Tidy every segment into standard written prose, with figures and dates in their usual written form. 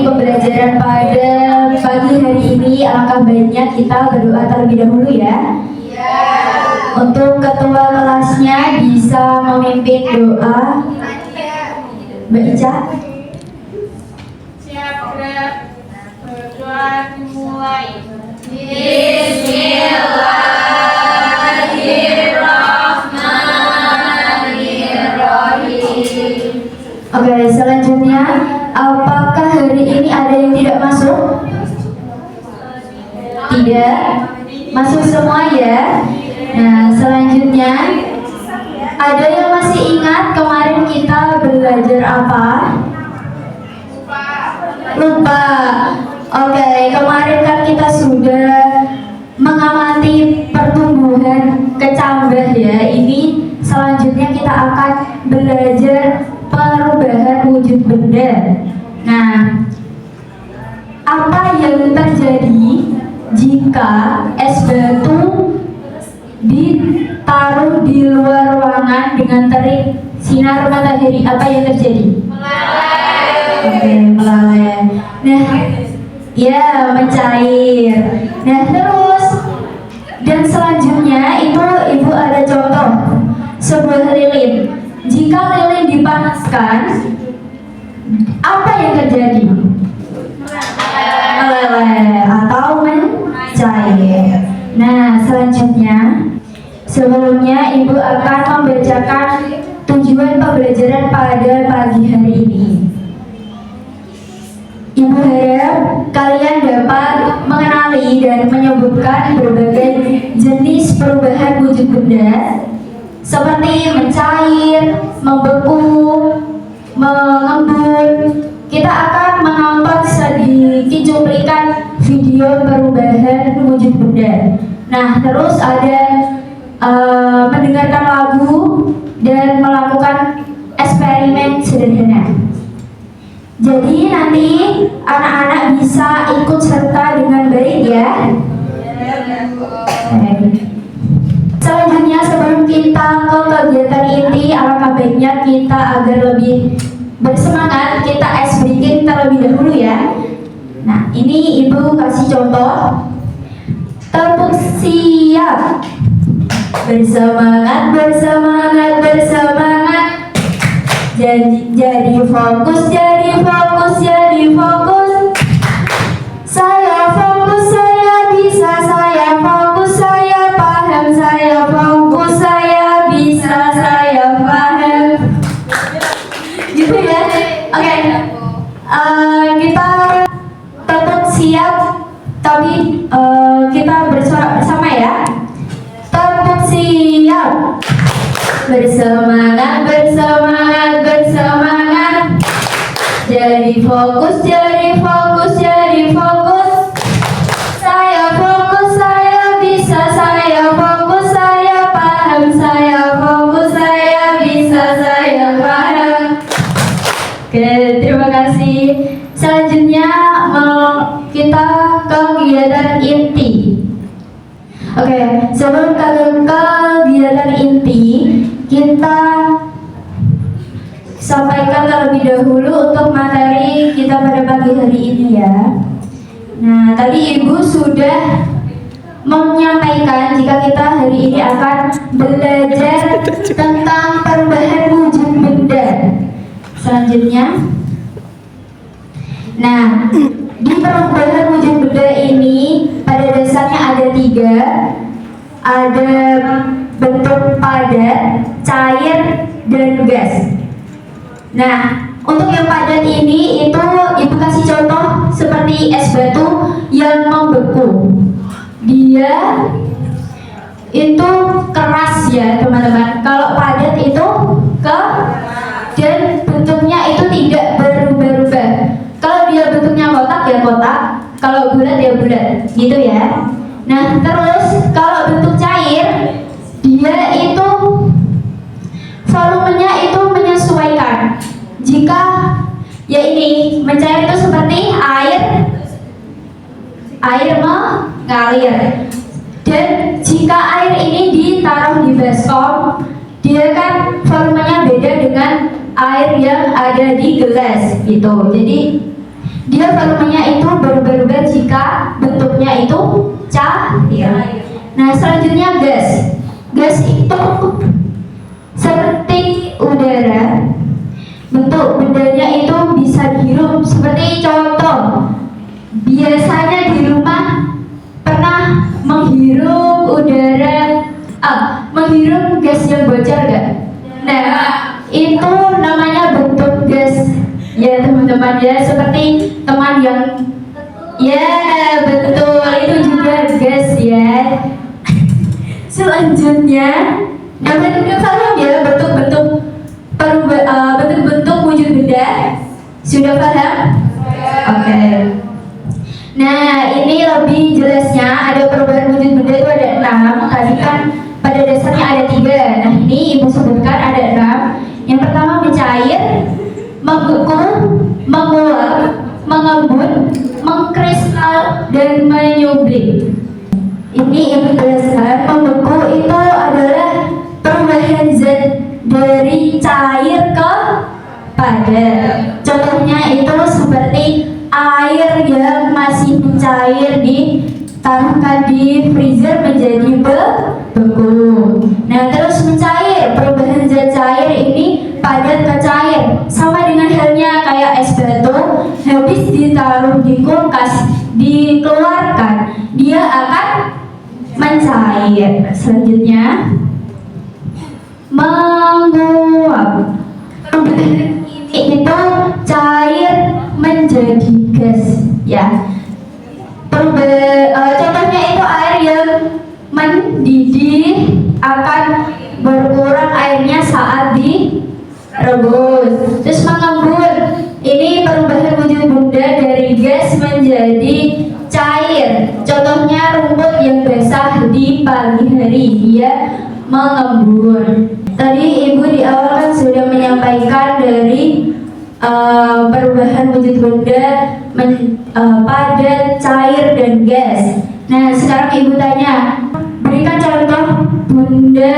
pembelajaran pada pagi hari ini, alangkah baiknya kita berdoa terlebih dahulu ya. Untuk ketua kelasnya bisa memimpin doa. Mbak Ica. Siap, gerak. Berdoa dimulai. Bismillahirrahmanirrahim. Oke, selanjutnya, apakah hari ini ada yang tidak masuk? Tidak, masuk semua ya. Nah, selanjutnya, ada yang masih ingat kemarin kita belajar apa? Lupa. Oke, kemarin kan kita sudah mengamati pertumbuhan kecambah ya. Ini selanjutnya kita akan belajar perubahan wujud benda. Nah, apa yang terjadi jika es batu ditaruh di luar ruangan dengan terik sinar matahari? Apa yang terjadi? Oke, melalai. Nah, ya, mencair. Nah, terus dan selanjutnya itu ibu ada contoh sebuah lilin. Jika lilin dipanaskan, apa yang terjadi? Meleleh atau mencair. Nah, selanjutnya, sebelumnya ibu akan membacakan tujuan pembelajaran pada pagi hari ini. Ibu harap kalian dapat mengenali dan menyebutkan berbagai jenis perubahan wujud benda seperti mencair, membeku, mengembun. Kita akan menonton sedikit cuplikan video perubahan wujud benda. Nah, terus ada mendengarkan lagu dan melakukan eksperimen sederhana. Jadi nanti anak-anak bisa ikut serta dengan baik ya. Selanjutnya, sebelum kita ke kegiatan inti, alangkah baiknya kita agar lebih bersemangat, kita ice breaking terlebih dahulu ya. Nah, ini ibu kasih contoh. Tepuk siap. Bersemangat, bersemangat, bersemangat. Jadi fokus, jadi fokus, jadi fokus. Saya fokus, saya bisa, saya fokus, saya paham, saya fokus, saya bisa, saya paham. Gitu ya. Oke. Kita tetap siap, tapi kita bersuara bersama ya. Tetap siap. Bersemangat, bersemangat, bersemangat. Jadi fokus, jadi fokus, jadi fokus. Saya fokus, saya bisa, saya fokus, saya paham, saya fokus, saya bisa, saya paham. Oke, terima kasih. Selanjutnya kita ke kegiatan inti. Oke, sebelum ke kegiatan inti, kita sampaikan terlebih dahulu untuk materi kita pada pagi hari ini ya. Nah, tadi ibu sudah menyampaikan jika kita hari ini akan belajar tentang perubahan wujud benda. Selanjutnya, nah, di perubahan wujud benda ini pada dasarnya ada 3. Ada bentuk padat, cair, dan gas. Nah, untuk yang padat ini itu ibu kasih contoh seperti es batu yang membeku. Dia itu keras ya teman-teman. Kalau padat itu dan bentuknya itu tidak berubah-ubah. Kalau dia bentuknya kotak ya kotak, kalau bulat ya bulat, gitu ya. Nah, terus kalau bentuk cair, dia itu volumenya itu menyesuaikan. Jika ya ini mencair itu seperti air mengalir. Dan jika air ini ditaruh di baskom, dia kan volumenya beda dengan air yang ada di gelas gitu. Jadi Dia volumenya itu berubah-ubah jika bentuknya itu cair. Nah, selanjutnya gas. Gas itu seperti udara. Bentuk bendanya itu bisa dihirup. Seperti contoh, biasanya di rumah pernah menghirup udara, menghirup gas yang bocor gak? Nah, itu namanya bentuk gas ya teman-teman ya, seperti teman yang ya betul itu juga gas ya. Selanjutnya dapat paham ya bentuk-bentuk bentuk-bentuk wujud benda, sudah paham? Oke. Nah, ini lebih jelasnya ada perubahan wujud benda itu ada 6. Tadi kan pada dasarnya ada 3. Nah, ini ibu sebutkan ada 6. Yang pertama mencair, membeku, menguap, mengembun, mengkristal, dan menyublim. Ini ibu jelaskan, membeku itu adalah perubahan zat dari cair ke padat. Contohnya itu seperti air yang masih mencair ditaruhkan di freezer menjadi beku. Nah, terus mencair, perubahan zat cair ini padat ke cair, sama dengan halnya kayak es batu habis ditaruh di kulkas dikeluarkan dia akan mencair. Selanjutnya menguap, itu cair menjadi gas ya. Contohnya itu air yang mendidih akan berkurang airnya saat direbus. Terus mengembun, ini perubahan wujud benda dari gas menjadi cair. Contohnya rumput yang basah di pagi hari dia mengembun. Tadi ibu di awal kan sudah menyampaikan dari perubahan wujud benda padat, cair, dan gas. Nah, sekarang ibu tanya, berikan contoh benda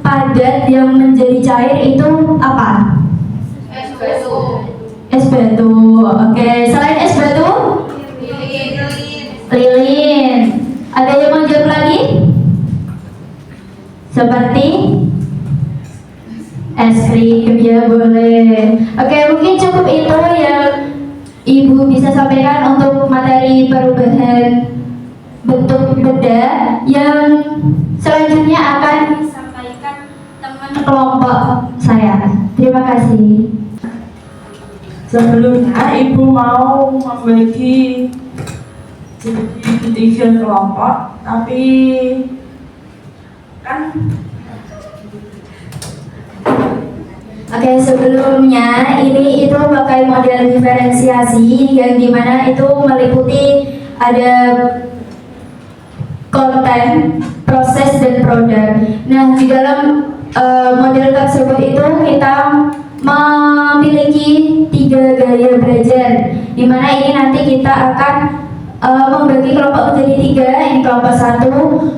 padat yang menjadi cair itu apa? Es batu. Es batu. Oke, selain es batu? Lilin. Ada yang mau jawab lagi? Seperti es krim ya, boleh. Oke, mungkin cukup itu yang ibu bisa sampaikan untuk materi perubahan bentuk benda. Yang selanjutnya akan disampaikan teman kelompok saya. Terima kasih. Sebelumnya ibu mau membagi jadi 3 kelompok, tapi kan Oke, sebelumnya ini itu pakai model diferensiasi yang dimana itu meliputi ada konten, proses, dan produk. Nah, di dalam model tersebut itu kita memiliki 3 gaya belajar, dimana ini nanti kita akan membagi kelompok menjadi 3, ini kelompok 1,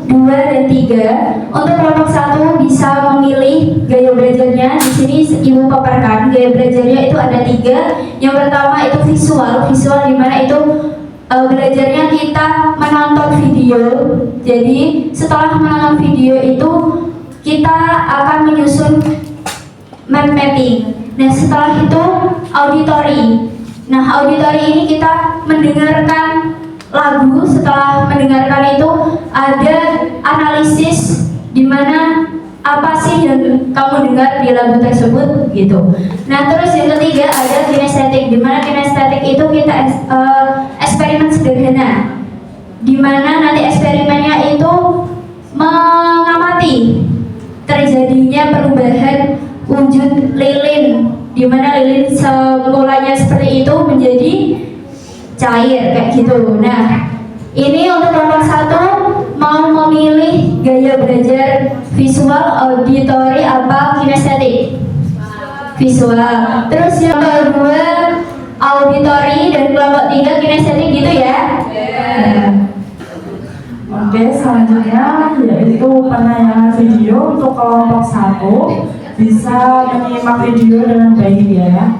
2, dan 3. Untuk kelompok 1 bisa memilih gaya belajarnya. Di sini ibu paparkan gaya belajarnya itu ada 3. Yang pertama itu visual, dimana itu belajarnya kita menonton video. Jadi setelah menonton video itu kita akan menyusun mind mapping. Nah, setelah itu auditory. Nah, auditory ini kita mendengarkan lagu. Setelah mendengarkan itu ada analisis di mana apa sih yang kamu dengar di lagu tersebut gitu. Nah, terus yang ketiga ada kinestetik, di mana kinestetik itu kita eksperimen sederhana, di mana nanti eksperimennya itu mengamati terjadinya perubahan wujud lilin, di mana lilin semulanya seperti itu menjadi cair kayak gitu. Nah, ini untuk kelompok 1 mau memilih gaya belajar visual, auditory, apa kinestetik? Visual. Terus yang kedua auditory dan kelompok 3 kinestetik gitu ya? oke, selanjutnya yaitu penayangan video untuk kelompok 1. Bisa menyimak video dengan baik ya.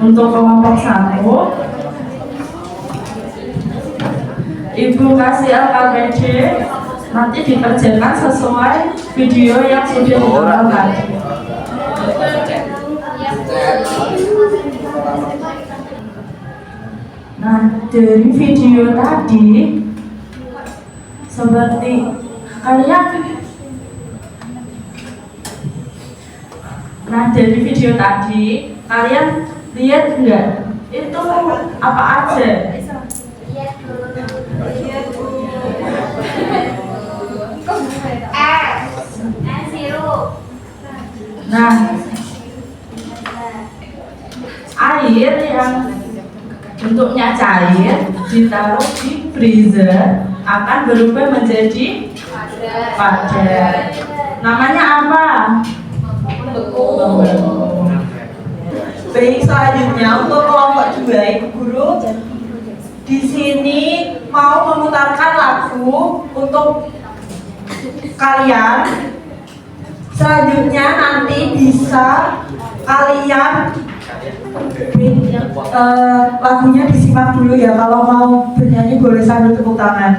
Untuk kelompok 1, Ibu kasih LKPD nanti dikerjakan sesuai video yang sudah ditonton tadi. Nah, dari video tadi seperti kalian, dari video tadi kalian lihat enggak itu apa aja? Nah, air yang bentuknya cair ditaruh di freezer akan berubah menjadi padat. Namanya apa? Baik, selanjutnya untuk kelompok 2, Ibu Guru di sini mau memutarkan lagu untuk kalian. Selanjutnya nanti bisa kalian lagunya disimak dulu ya. Kalau mau bernyanyi boleh sambil tepuk tangan.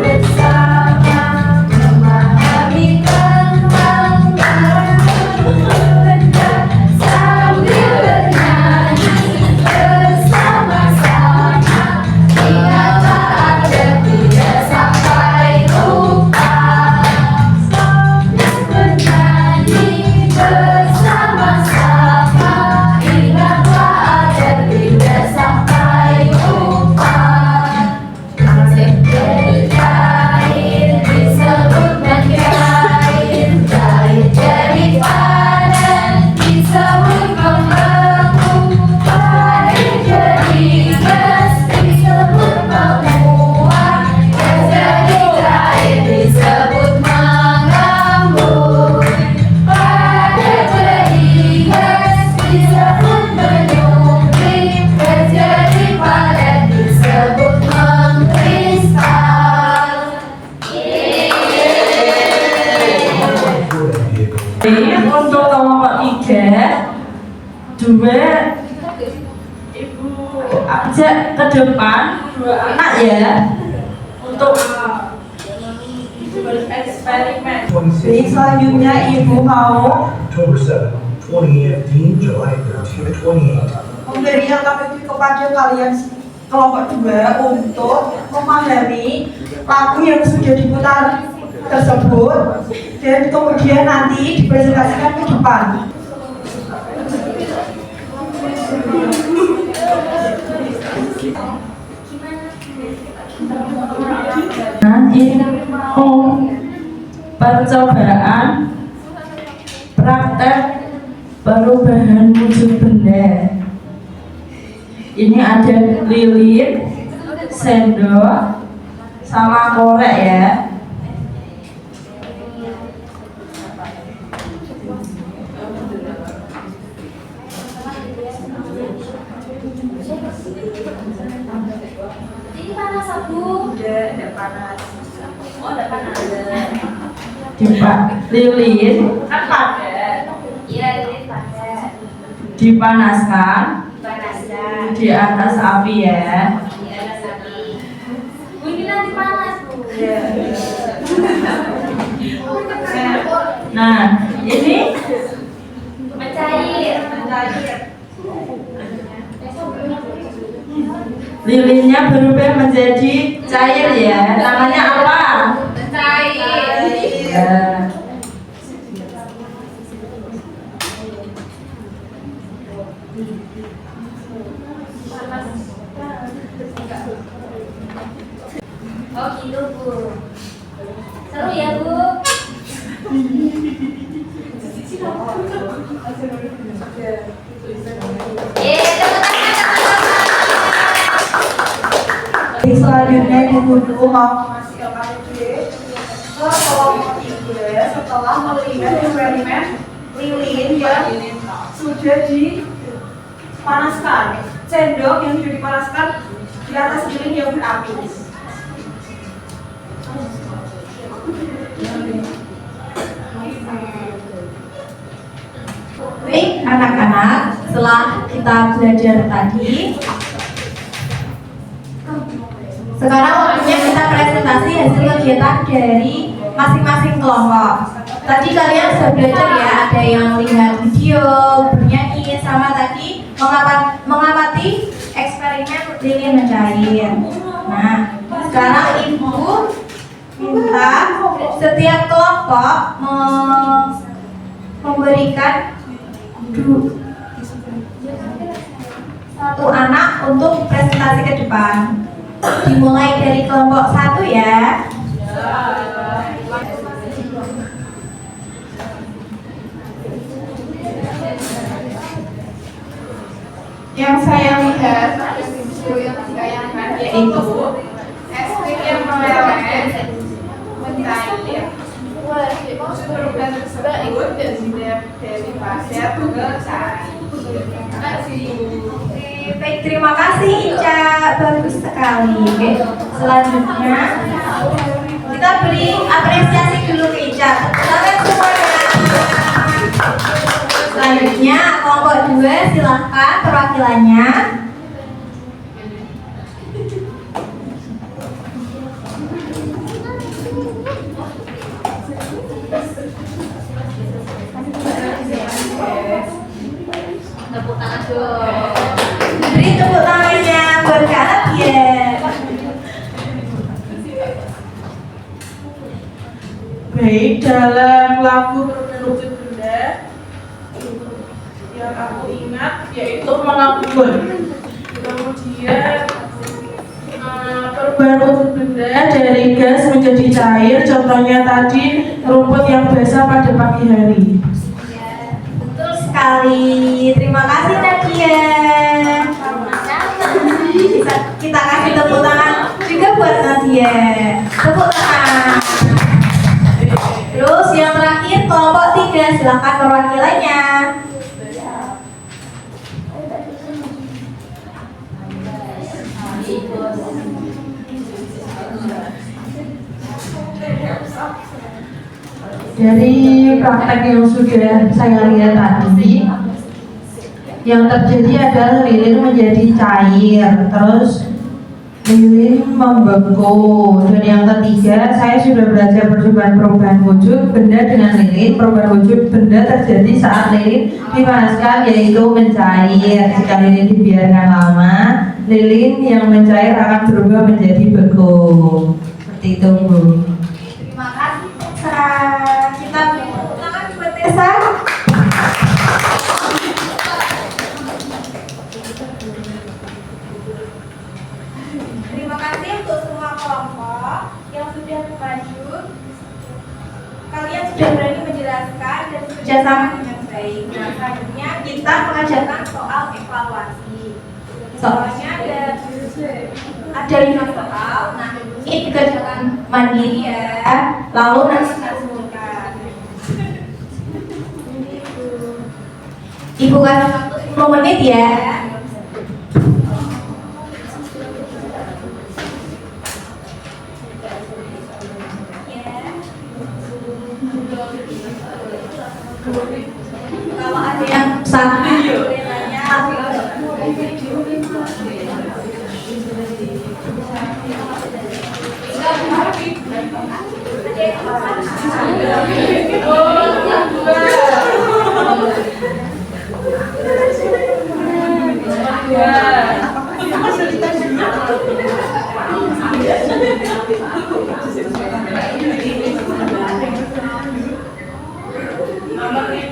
Bersama memahami dua ibu ajak ke depan dua anak ya untuk bereksperimen. Baik, selanjutnya ibu mau October 7, 2018, July 13, 2018. memberi KPP kepada kalian kelompok 2 untuk memahami lagu yang sudah diputar tersebut dan kemudian nanti dipresentasikan ke depan. Nah, ini percobaan praktek perubahan wujud benda. Ini ada lilin, sendok, sama korek ya. Ini panas aku. Udah panas. Oh, udah panas. Lilin kan padat. Iya, ini panas. Dipanaskan Panaskan. di atas api ya. Iya, sapi. Bu, ini nanti panas, Bu. Nah, ini Mencair. lilinnya berubah menjadi cair ya. Namanya apa? Mencair. Ya. Oh gitu, Bu. Seru ya, Bu. Baik, selanjutnya ibu dulu mau masih KPP ke kelompok 3 setelah melihat eksperimen lilin yang sudah dipanaskan, sendok yang sudah dipanaskan di atas lilin yang berapi. Baik, anak-anak, setelah kita belajar tadi, sekarang waktunya kita presentasi hasil kegiatan dari masing-masing kelompok. Tadi kalian sudah belajar ya, ada yang lihat video, bernyanyi, sama tadi mengamati eksperimen lilin mencair. Nah, sekarang ibu minta setiap kelompok memberikan satu anak untuk presentasi ke depan. Dimulai dari kelompok 1 ya. Yang saya lihat ibu yang ditayangkan yaitu es krim yang meleleh, mencair, perubahan tersebut dari pasir ke cair. Terima kasih. Baik, terima kasih Ica, bagus sekali. Oke, selanjutnya kita beri apresiasi dulu ke Ica. Selamat semuanya. Selanjutnya kelompok 2, silahkan perwakilannya. Tepuk tangan dong. Beri tepuk tangannya buat Kak Nadia. Baik, dalam lagu Wujud Benda yang aku ingat yaitu Mengabun. Kemudian perubahan wujud benda dari gas menjadi cair. Contohnya tadi rumput yang basah pada pagi hari. Betul sekali. Terima kasih Nadia. Kita kasih tepuk tangan juga buat Nadia. Tepuk tangan. Terus yang terakhir kelompok 3, silakan perwakilannya. Dari praktek yang sudah saya lihat tadi, yang terjadi adalah lilin menjadi cair, terus lilin membeku. Dan yang ketiga, saya sudah belajar percobaan perubahan wujud benda dengan lilin. Perubahan wujud benda terjadi saat lilin dipanaskan, yaitu mencair. Jika lilin dibiarkan lama, lilin yang mencair akan berubah menjadi beku. Seperti itu, Bu. Terima kasih Tessa. Kita tepuk tangan buat Tessa. Terima kasih untuk semua kelompok yang sudah maju. Kalian sudah berani menjelaskan dan bekerjasama dengan baik. Nah, selanjutnya kita mengajarkan soal evaluasi. Soalnya ada 5 soal. Nah, ini dikerjakan mandiri ya. Lalu nanti kita sebutkan. Ibu kasih waktu 10 menit ya. Kalau ada yang salah, boleh nanya. Nomor 5.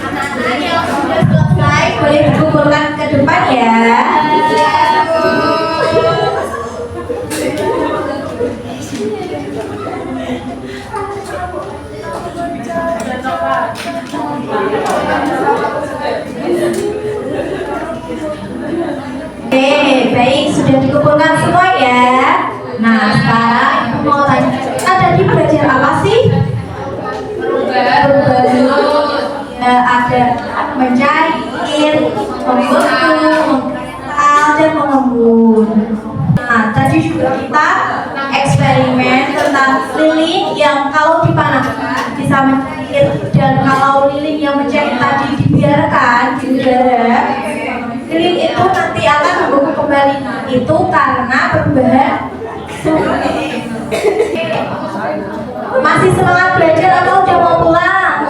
Anak-anak yang sudah selesai boleh dikumpulkan ke depan ya. Oke, baik, sudah dikumpulkan semua ya. Nah, sekarang Ibu mau tanya, kita tadi belajar apa sih? Perubahan ada mencair, membeku, mengkental, dan mengembun. Nah, tadi juga kita eksperimen tentang lilin yang kalau dipanaskan bisa mencair, dan kalau lilin yang mencair tadi dibiarkan di udara, lilin itu nanti akan membeku kembali. Itu karena perubahan suhu. Masih semangat belajar atau udah mau pulang?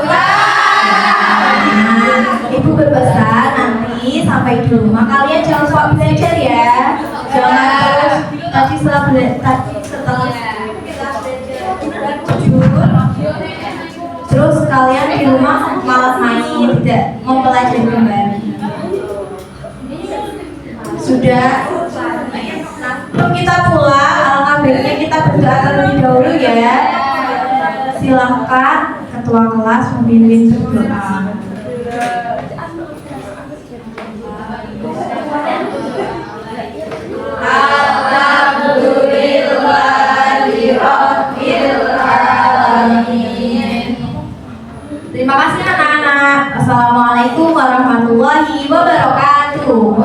Ibu berpesan nanti sampai di rumah kalian jangan lupa belajar ya. Jangan terus tadi setelah kita belajar terus kalian di rumah malas main, tidak mau belajar kembali. Sudah. Nah, sebelum kita pulang, alangkah baiknya kita berdoa terlebih dahulu ya. Silakan ketua kelas memimpin berdoa. Terima kasih anak-anak. Assalamualaikum warahmatullahi wabarakatuh.